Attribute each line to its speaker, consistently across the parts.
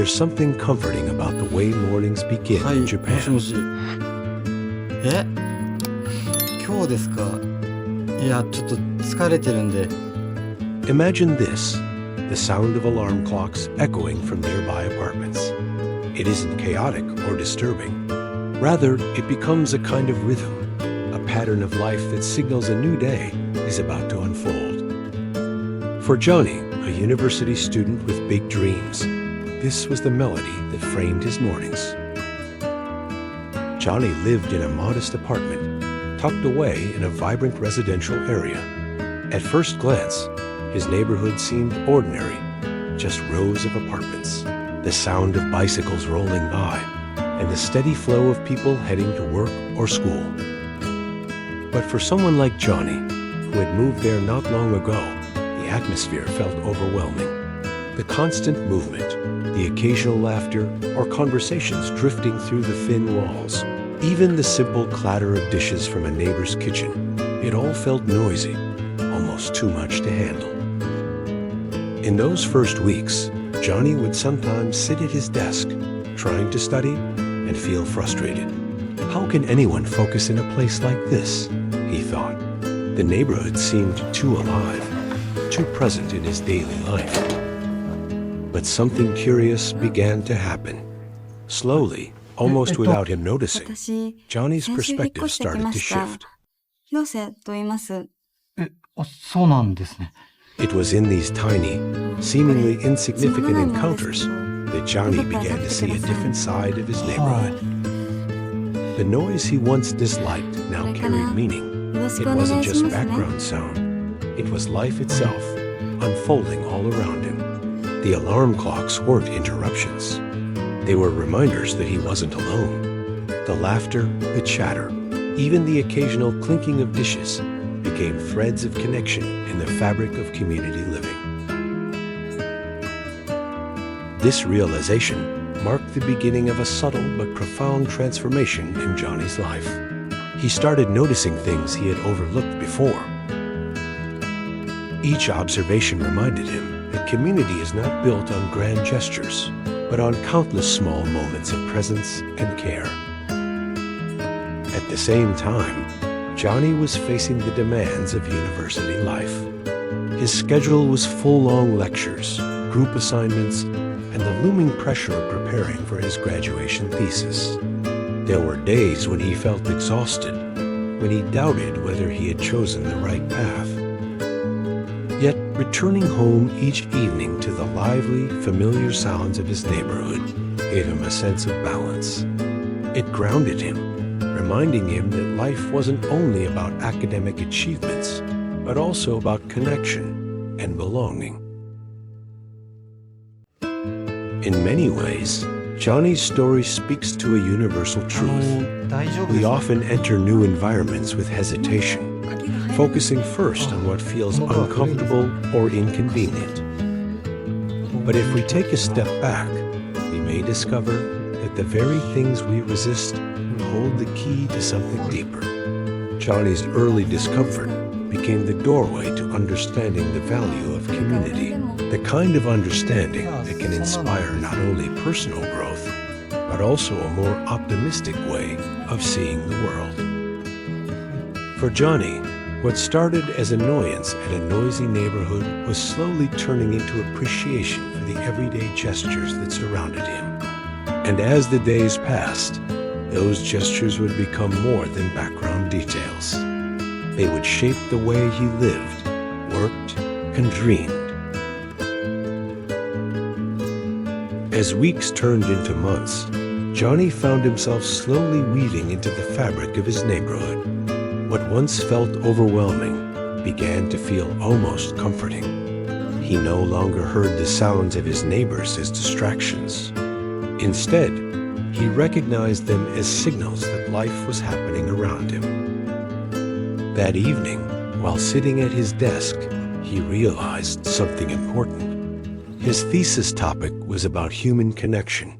Speaker 1: there's something comforting about the way mornings begin
Speaker 2: はい、
Speaker 1: in
Speaker 2: もし
Speaker 1: Japan.
Speaker 2: もし。今日ですか？いや、ちょっと疲れてるんで。
Speaker 1: Imagine this, the sound of alarm clocks echoing from nearby apartments. It isn't chaotic or disturbing. Rather, it becomes a kind of rhythm, a pattern of life that signals a new day is about to unfold. For Johnny, a university student with big dreams, this was the melody that framed his mornings. Johnny lived in a modest apartment, tucked away in a vibrant residential area. At first glance, his neighborhood seemed ordinary, just rows of apartments, the sound of bicycles rolling by, and the steady flow of people heading to work or school. But for someone like Johnny, who had moved there not long ago, the atmosphere felt overwhelming. The constant movement, the occasional laughter, or conversations drifting through the thin walls, even the simple clatter of dishes from a neighbor's kitchen, it all felt noisy, almost too much to handle. In those first weeks, Johnny would sometimes sit at his desk, trying to study, and feel frustrated. How can anyone focus in a place like this? He thought. The neighborhood seemed too alive, too present in his daily life. But something curious began to happen. Slowly, almost without him noticing,
Speaker 3: 私、
Speaker 1: Johnny's
Speaker 3: 先週引っ
Speaker 1: perspective
Speaker 3: 越してき
Speaker 1: started
Speaker 3: ま
Speaker 1: to
Speaker 3: した。
Speaker 1: shift.
Speaker 3: 広瀬と言います。
Speaker 2: そうなんですね。
Speaker 1: It was in these tiny, seemingly insignificant encounters that Johnny began to see a different side of his neighborhood. The noise he once disliked now carried meaning. It wasn't just background sound. It was life itself, unfolding all around him. The alarm clocks weren't interruptions. They were reminders that he wasn't alone. The laughter, the chatter, even the occasional clinking of dishes became threads of connection in the fabric of community living. This realization marked the beginning of a subtle but profound transformation in Johnny's life. He started noticing things he had overlooked before. Each observation reminded him that community is not built on grand gestures, but on countless small moments of presence and care. At the same time, Johnny was facing the demands of university life. His schedule was full-long lectures, group assignments, and the looming pressure of preparing for his graduation thesis. There were days when he felt exhausted, when he doubted whether he had chosen the right path. Yet, returning home each evening to the lively, familiar sounds of his neighborhood gave him a sense of balance. It grounded him, reminding him that life wasn't only about academic achievements, but also about connection and belonging. In many ways, Johnny's story speaks to a universal truth.
Speaker 2: 大丈夫で
Speaker 1: We
Speaker 2: すか？
Speaker 1: often enter new environments with hesitation, focusing first on what feels uncomfortable or inconvenient. But if we take a step back, we may discover that the very things we resist hold the key to something deeper. Johnny's early discomfort became the doorway to understanding the value of community, the kind of understanding that can inspire not only personal growth, but also a more optimistic way of seeing the world. For Johnny, what started as annoyance at a noisy neighborhood was slowly turning into appreciation for the everyday gestures that surrounded him. And as the days passed, those gestures would become more than background details. They would shape the way he lived, worked, and dreamed. As weeks turned into months, Johnny found himself slowly weaving into the fabric of his neighborhood. What once felt overwhelming began to feel almost comforting. He no longer heard the sounds of his neighbors as distractions. Instead, he recognized them as signals that life was happening around him. That evening, while sitting at his desk, he realized something important. His thesis topic was about human connection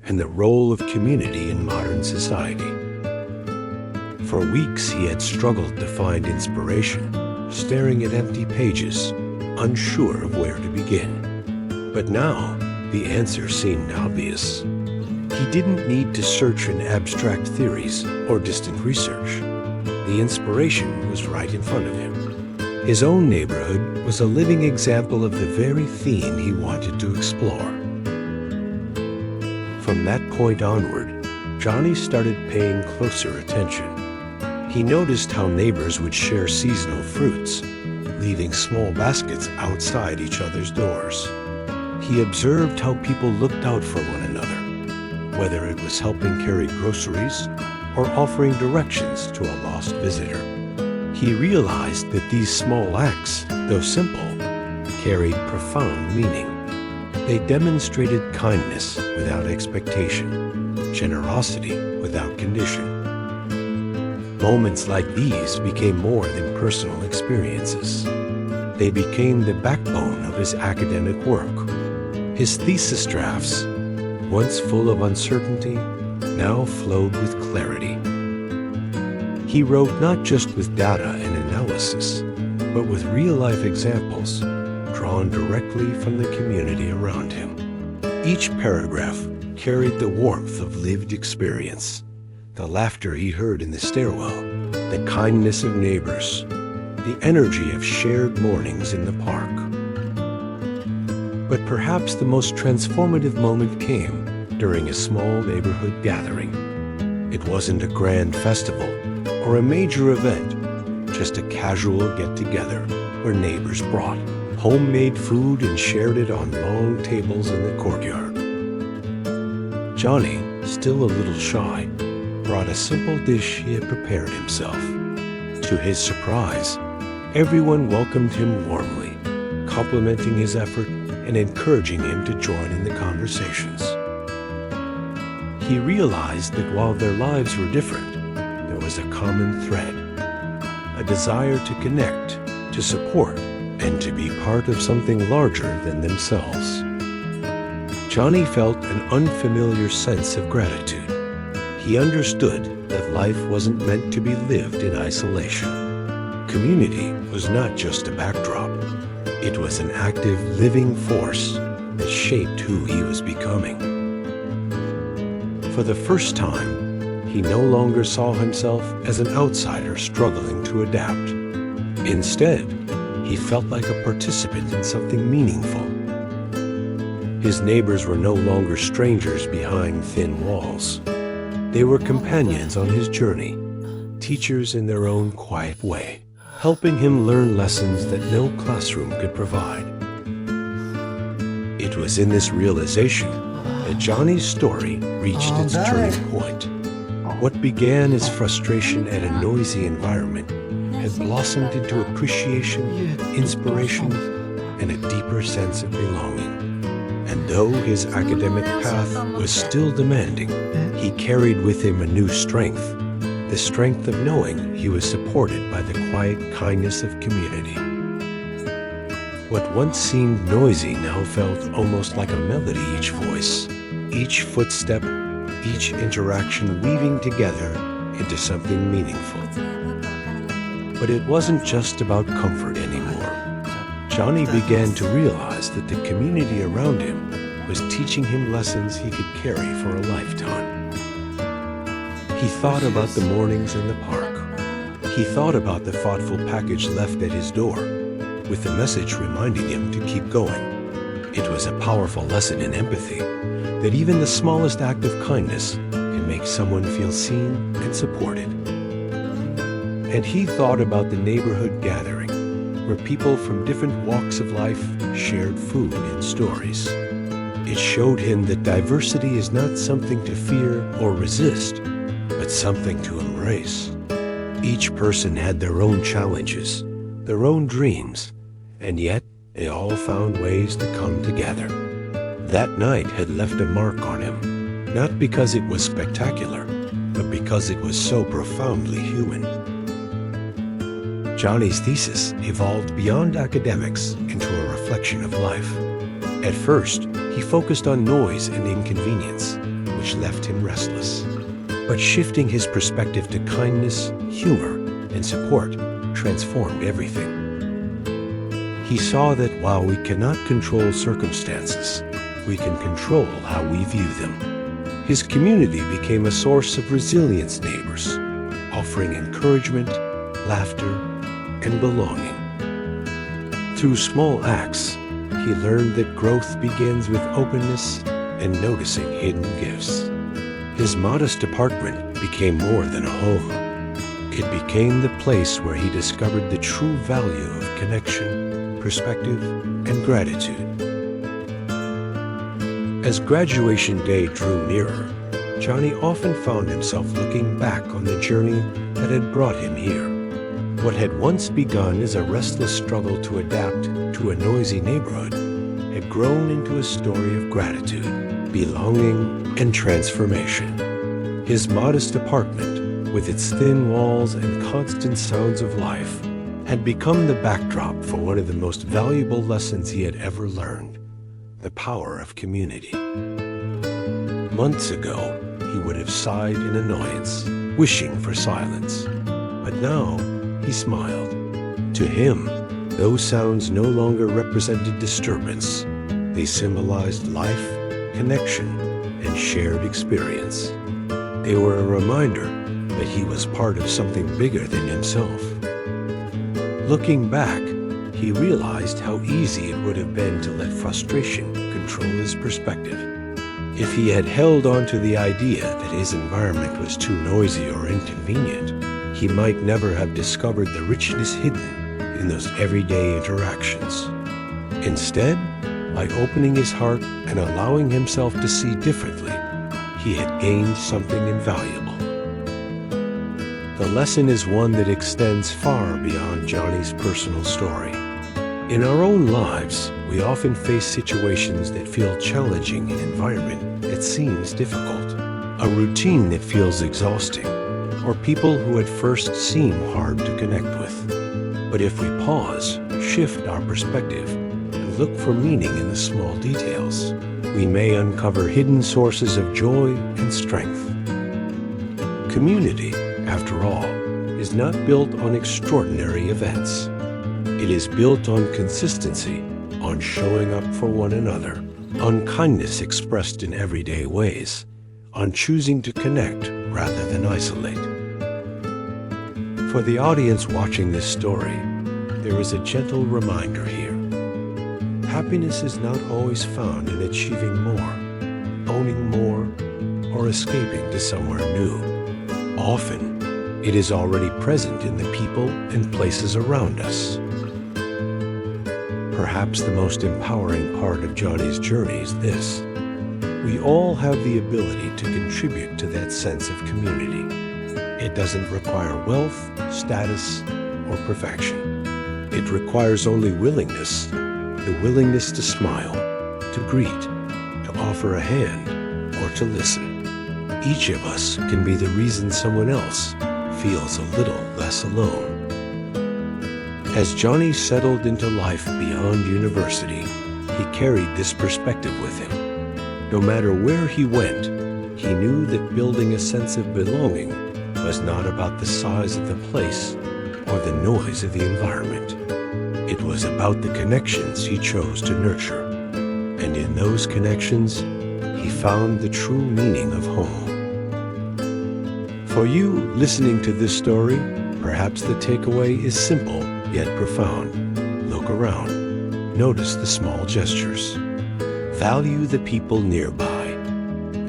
Speaker 1: and the role of community in modern society. For weeks, he had struggled to find inspiration, staring at empty pages, unsure of where to begin. But now, The answer seemed obvious. He didn't need to search in abstract theories or distant research. The inspiration was right in front of him. His own neighborhood was a living example of the very theme he wanted to explore. From that point onward, Johnny started paying closer attention. He noticed how neighbors would share seasonal fruits, leaving small baskets outside each other's doors. He observed how people looked out for one another, whether it was helping carry groceries or offering directions to a lost visitor. He realized that these small acts, though simple, carried profound meaning. They demonstrated kindness without expectation, generosity without condition. Moments like these became more than personal experiences. They became the backbone of his academic work. His thesis drafts, once full of uncertainty, now flowed with clarity. He wrote not just with data and analysis, but with real-life examples drawn directly from the community around him. Each paragraph carried the warmth of lived experience, the laughter he heard in the stairwell, the kindness of neighbors, the energy of shared mornings in the park. But perhaps the most transformative moment came during a small neighborhood gathering. It wasn't a grand festival or a major event, just a casual get-together where neighbors brought homemade food and shared it on long tables in the courtyard. Johnny, still a little shy, brought a simple dish he had prepared himself. To his surprise, everyone welcomed him warmly, complimenting his effort and encouraging him to join in the conversations. He realized that while their lives were different, there was a common thread, a desire to connect, to support, and to be part of something larger than themselves. Johnny felt an unfamiliar sense of gratitude. He understood that life wasn't meant to be lived in isolation. Community was not just a backdrop. It was an active, living force that shaped who he was becoming. For the first time, he no longer saw himself as an outsider struggling to adapt. Instead, he felt like a participant in something meaningful. His neighbors were no longer strangers behind thin walls. They were companions on his journey, teachers in their own quiet way, helping him learn lessons that no classroom could provide. It was in this realization that Johnny's story reached its turning point. What began as frustration at a noisy environment had blossomed into appreciation, inspiration, and a deeper sense of belonging. And though his academic path was still demanding, he carried with him a new strength, the strength of knowing he was supported by the quiet kindness of community. What once seemed noisy now felt almost like a melody, each voice, each footstep, each interaction weaving together into something meaningful. But it wasn't just about comfort anymore. Johnny began to realize that the community around him was teaching him lessons he could carry for a lifetime. He thought about the mornings in the park. He thought about the thoughtful package left at his door, with the message reminding him to keep going. It was a powerful lesson in empathy, that even the smallest act of kindness can make someone feel seen and supported. And he thought about the neighborhood gathering, where people from different walks of life shared food and stories. It showed him that diversity is not something to fear or resist, but something to embrace. Each person had their own challenges, their own dreams, and yet they all found ways to come together. That night had left a mark on him, not because it was spectacular, but because it was so profoundly human. Johnny's thesis evolved beyond academics into a reflection of life. At first, he focused on noise and inconvenience, which left him restless. But shifting his perspective to kindness, humor, and support transformed everything. He saw that while we cannot control circumstances, we can control how we view them. His community became a source of resilience neighbors, offering encouragement, laughter, and belonging. Through small acts, he learned that growth begins with openness and noticing hidden gifts. His modest apartment became more than a home. It became the place where he discovered the true value of connection, perspective, and gratitude. As graduation day drew nearer, Johnny often found himself looking back on the journey that had brought him here. What had once begun as a restless struggle to adapt to a noisy neighborhood had grown into a story of gratitude, belonging, and transformation. His modest apartment, with its thin walls and constant sounds of life, had become the backdrop for one of the most valuable lessons he had ever learned: the power of community. Months ago, he would have sighed in annoyance, wishing for silence. But now, he smiled. To him, those sounds no longer represented disturbance. They symbolized life, connection, and shared experience. They were a reminder that he was part of something bigger than himself. Looking back, he realized how easy it would have been to let frustration control his perspective. If he had held on to the idea that his environment was too noisy or inconvenient, he might never have discovered the richness hidden in those everyday interactions. Instead, by opening his heart and allowing himself to see differently, he had gained something invaluable. The lesson is one that extends far beyond Johnny's personal story. In our own lives, we often face situations that feel challenging, an environment that seems difficult, a routine that feels exhausting, or people who at first seem hard to connect with. But if we pause, shift our perspective, and look for meaning in the small details, we may uncover hidden sources of joy and strength. Community, after all, is not built on extraordinary events. It is built on consistency, on showing up for one another, on kindness expressed in everyday ways, on choosing to connect rather than isolate. For the audience watching this story, there is a gentle reminder here. Happiness is not always found in achieving more, owning more, or escaping to somewhere new. Often, it is already present in the people and places around us. Perhaps the most empowering part of Johnny's journey is this: we all have the ability to contribute to that sense of community. It doesn't require wealth, status, or perfection. It requires only willingness, the willingness to smile, to greet, to offer a hand, or to listen. Each of us can be the reason someone else feels a little less alone. As Johnny settled into life beyond university, he carried this perspective with him. No matter where he went, he knew that building a sense of belonging was not about the size of the place or the noise of the environment. It was about the connections he chose to nurture. And in those connections, he found the true meaning of home. For you listening to this story, perhaps the takeaway is simple yet profound. Look around. Notice the small gestures. Value the people nearby.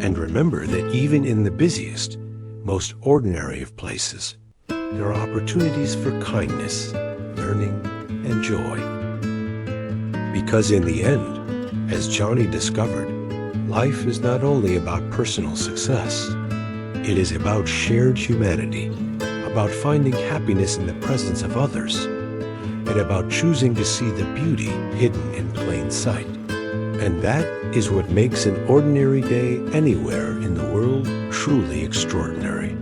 Speaker 1: And remember that even in the busiest, most ordinary of places, there are opportunities for kindness, learning, and joy. Because in the end, as Johnny discovered, life is not only about personal success. It is about shared humanity, about finding happiness in the presence of others, and about choosing to see the beauty hidden in plain sight. And that is what makes an ordinary day anywhere in the world truly extraordinary.